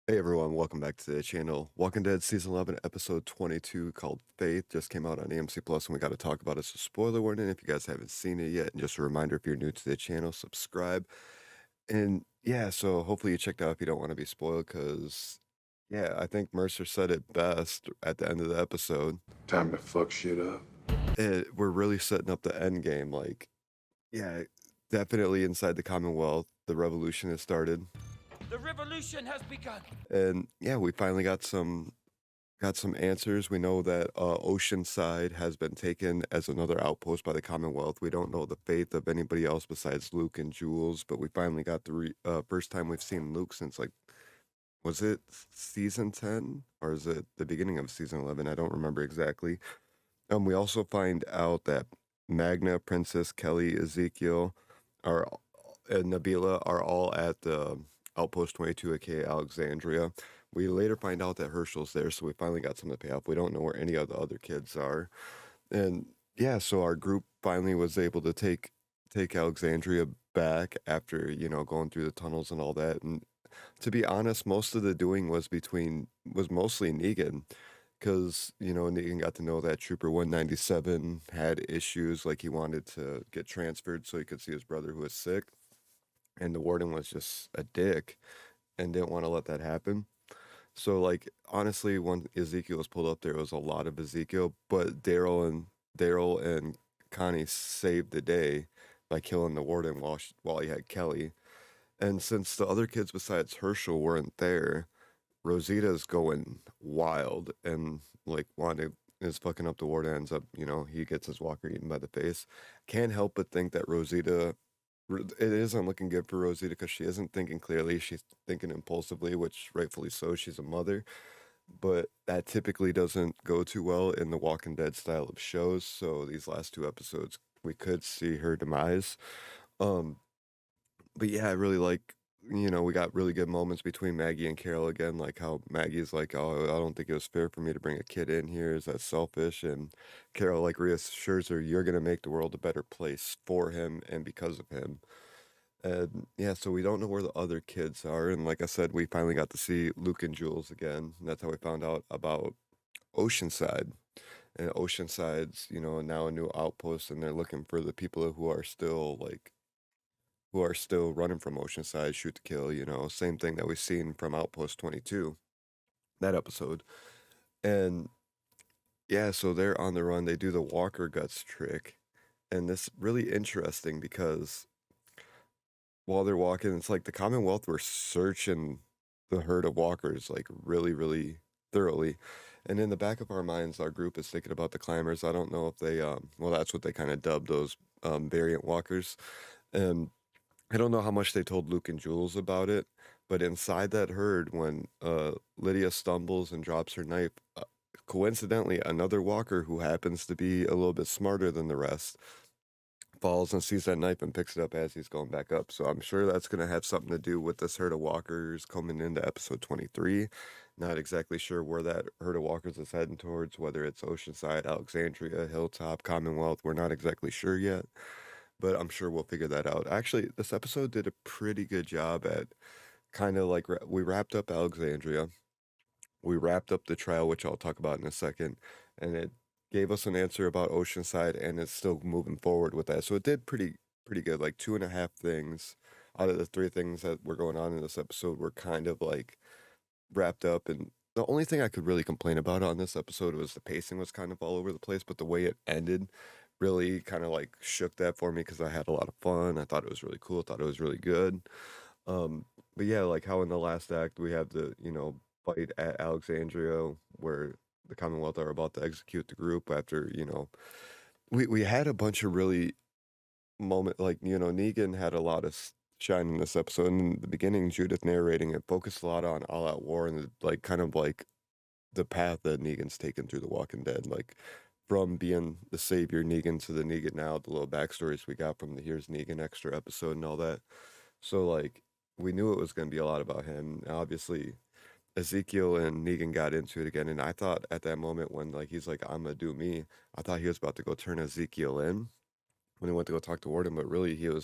Hey everyone, welcome back to the channel. Walking Dead Season 11, Episode 22 called Faith just came out on AMC Plus and we got to talk about it. So spoiler warning if you guys haven't seen it yet. And just a reminder, if you're new to the channel, subscribe. And yeah, so hopefully you checked out if you don't want to be spoiled because, yeah, I think Mercer said it best at the end of the episode. Time to fuck shit up. We're really setting up the end game. Like, yeah, definitely inside the Commonwealth, the revolution has started. The revolution has begun. And yeah, we finally got some answers. We know that Oceanside has been taken as another outpost by the Commonwealth. We don't know the fate of anybody else besides Luke and Jules, but we finally got the first time we've seen Luke since, like, was it season 10 or is it the beginning of season 11? I don't remember exactly. We also find out that Magna, Princess, Kelly, Ezekiel, are and Nabila are all at the Outpost 22, aka Alexandria. We later find out that Herschel's there, so we finally got some to pay off. We don't know where any of the other kids are. And yeah, so our group finally was able to take Alexandria back after, going through the tunnels and all that. And to be honest, most of the doing was mostly Negan. Because, Negan got to know that Trooper 197 had issues, like he wanted to get transferred so he could see his brother who was sick. And the warden was just a dick and didn't want to let that happen. So, like, honestly, when Ezekiel was pulled up, there was a lot of Ezekiel, but Daryl and Connie saved the day by killing the warden while he had Kelly. And since the other kids besides Herschel weren't there, Rosita's going wild and like wanting is fucking up the warden. Ends up, he gets his walker eaten by the face. Can't help but think that it isn't looking good for Rosita because she isn't thinking clearly. She's thinking impulsively, which rightfully so. She's a mother, but that typically doesn't go too well in the Walking Dead style of shows. So these last two episodes, we could see her demise. Um, but yeah, I really like, we got really good moments between Maggie and Carol again, like how Maggie's like, oh, I don't think it was fair for me to bring a kid in here. Is that selfish? And Carol like reassures her, you're gonna make the world a better place for him and because of him. And yeah, so we don't know where the other kids are. And like I said, we finally got to see Luke and Jules again. And that's how we found out about Oceanside. And Oceanside's, now a new outpost, and they're looking for the people who are still running from Oceanside, shoot to kill, same thing that we've seen from Outpost 22, that episode. And yeah, so they're on the run. They do the Walker Guts trick. And this really interesting because while they're walking, it's like the Commonwealth were searching the herd of walkers like really, really thoroughly. And in the back of our minds, our group is thinking about the climbers. I don't know if they, well, that's what they kind of dubbed those variant walkers. And I don't know how much they told Luke and Jules about it, but inside that herd, when Lydia stumbles and drops her knife, coincidentally, another walker who happens to be a little bit smarter than the rest falls and sees that knife and picks it up as he's going back up. So I'm sure that's going to have something to do with this herd of walkers coming into episode 23. Not exactly sure where that herd of walkers is heading towards, whether it's Oceanside, Alexandria, Hilltop, Commonwealth. We're not exactly sure yet, but I'm sure we'll figure that out. Actually, this episode did a pretty good job at kind of like we wrapped up Alexandria. We wrapped up the trial, which I'll talk about in a second, and it gave us an answer about Oceanside, and it's still moving forward with that. So it did pretty good. Like two and a half things out of the three things that were going on in this episode were kind of like wrapped up. And the only thing I could really complain about on this episode was the pacing was kind of all over the place, but the way it ended really kind of like shook that for me because I had a lot of fun. I thought it was really cool. I thought it was really good. Um, but yeah, like how in the last act we have the, fight at Alexandria where the Commonwealth are about to execute the group after, we had a bunch of really like, Negan had a lot of shine in this episode. In the beginning, Judith narrating it focused a lot on all out war and like kind of like the path that Negan's taken through The Walking Dead, like from being the savior Negan to the Negan now, the little backstories we got from the Here's Negan extra episode and all that. So like we knew it was going to be a lot about him. Obviously, Ezekiel and Negan got into it again, and I thought at that moment when like he's like, "I'm gonna do me," I thought he was about to go turn Ezekiel in when he went to go talk to Warden, but really I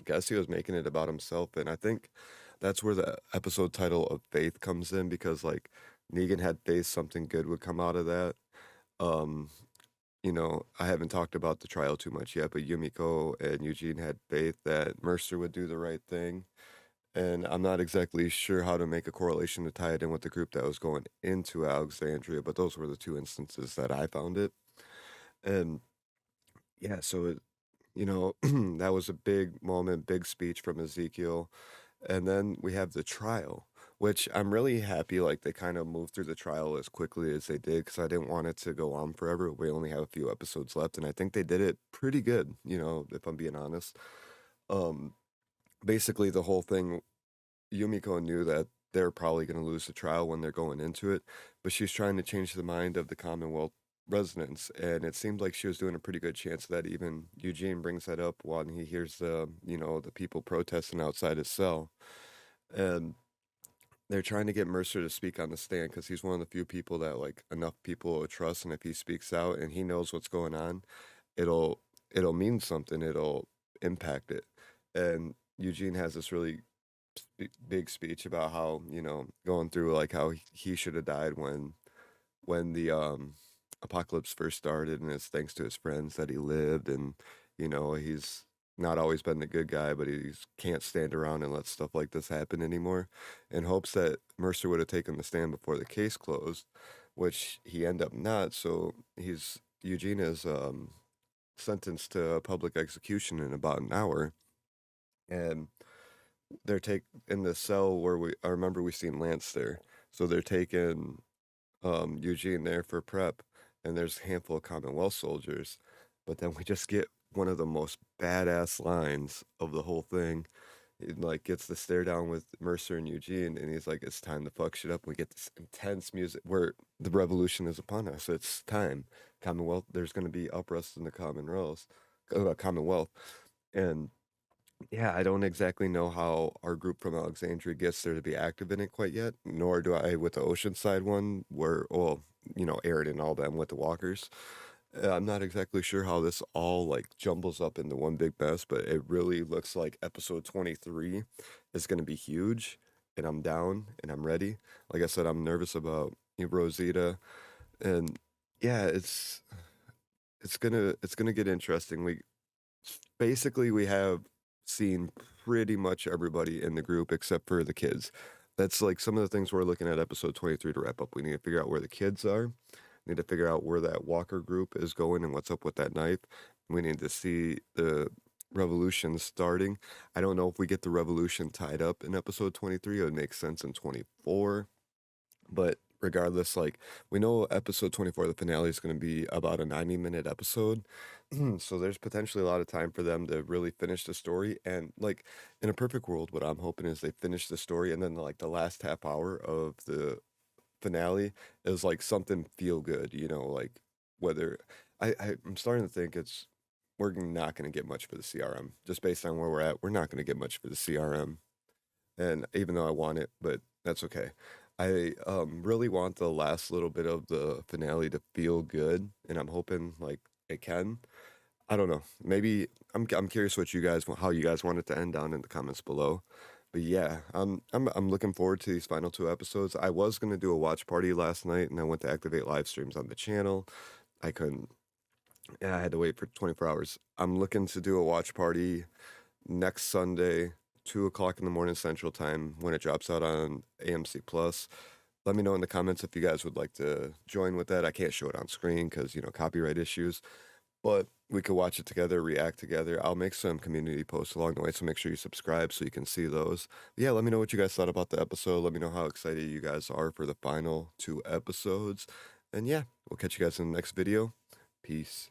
guess he was making it about himself. And I think that's where the episode title of Faith comes in because like Negan had faith something good would come out of that. Um, I haven't talked about the trial too much yet, but Yumiko and Eugene had faith that Mercer would do the right thing. And I'm not exactly sure how to make a correlation to tie it in with the group that was going into Alexandria, but those were the two instances that I found it. And yeah, so that was a big moment, big speech from Ezekiel. And then we have the trial, which I'm really happy like they kind of moved through the trial as quickly as they did because I didn't want it to go on forever. We only have a few episodes left, and I think they did it pretty good, if I'm being honest. Um, Basically, the whole thing, Yumiko knew that they're probably going to lose the trial when they're going into it, but she's trying to change the mind of the Commonwealth residents, and it seemed like she was doing a pretty good chance of that. Even Eugene brings that up when he hears the people protesting outside his cell, and they're trying to get Mercer to speak on the stand because he's one of the few people that like enough people will trust, and if he speaks out and he knows what's going on, it'll it'll mean something. It'll impact it. And Eugene has this really big speech about how going through like how he should have died when the apocalypse first started, and it's thanks to his friends that he lived, and he's not always been the good guy, but he can't stand around and let stuff like this happen anymore, in hopes that Mercer would have taken the stand before the case closed, which he ended up not. So Eugene is sentenced to public execution in about an hour, and they're take in the cell where I remember we seen Lance there. So they're taking Eugene there for prep, and there's a handful of Commonwealth soldiers. But then we just get one of the most badass lines of the whole thing. He like gets the stare down with Mercer and Eugene, and he's like, "It's time to fuck shit up." We get this intense music where the revolution is upon us. It's time. Commonwealth. There's going to be uprest in the Commonwealth, and yeah, I don't exactly know how our group from Alexandria gets there to be active in it quite yet, nor do I with the Oceanside one, where, well, Aaron and all them with the walkers. I'm not exactly sure how this all like jumbles up into one big mess, but it really looks like episode 23 is going to be huge, and I'm down and I'm ready. Like I said, I'm nervous about Rosita, and yeah, it's gonna get interesting. We have seen pretty much everybody in the group except for the kids. That's like some of the things we're looking at episode 23 to wrap up. We need to figure out where the kids are. We need to figure out where that Walker group is going and what's up with that knife. We need to see the revolution starting. I don't know if we get the revolution tied up in episode 23. It would make sense in 24. But regardless, like we know episode 24, the finale is going to be about a 90-minute episode. So there's potentially a lot of time for them to really finish the story. And like in a perfect world, what I'm hoping is they finish the story and then like the last half hour of the finale is like something feel good, like whether I'm starting to think we're not going to get much for the CRM just based on where we're at. We're not going to get much for the CRM, and even though I want it, but that's okay. I really want the last little bit of the finale to feel good, and I'm hoping like it can. I don't know. Maybe I'm curious how you guys want it to end down in the comments below. But yeah, I'm looking forward to these final two episodes. I was gonna do a watch party last night, and I went to activate live streams on the channel. I couldn't. Yeah, I had to wait for 24 hours. I'm looking to do a watch party next Sunday, 2 o'clock in the morning Central Time when it drops out on AMC Plus. Let me know in the comments if you guys would like to join with that. I can't show it on screen because copyright issues, but we could watch it together, react together. I'll make some community posts along the way, so make sure you subscribe so you can see those. But yeah, let me know what you guys thought about the episode. Let me know how excited you guys are for the final two episodes. And yeah, we'll catch you guys in the next video. Peace.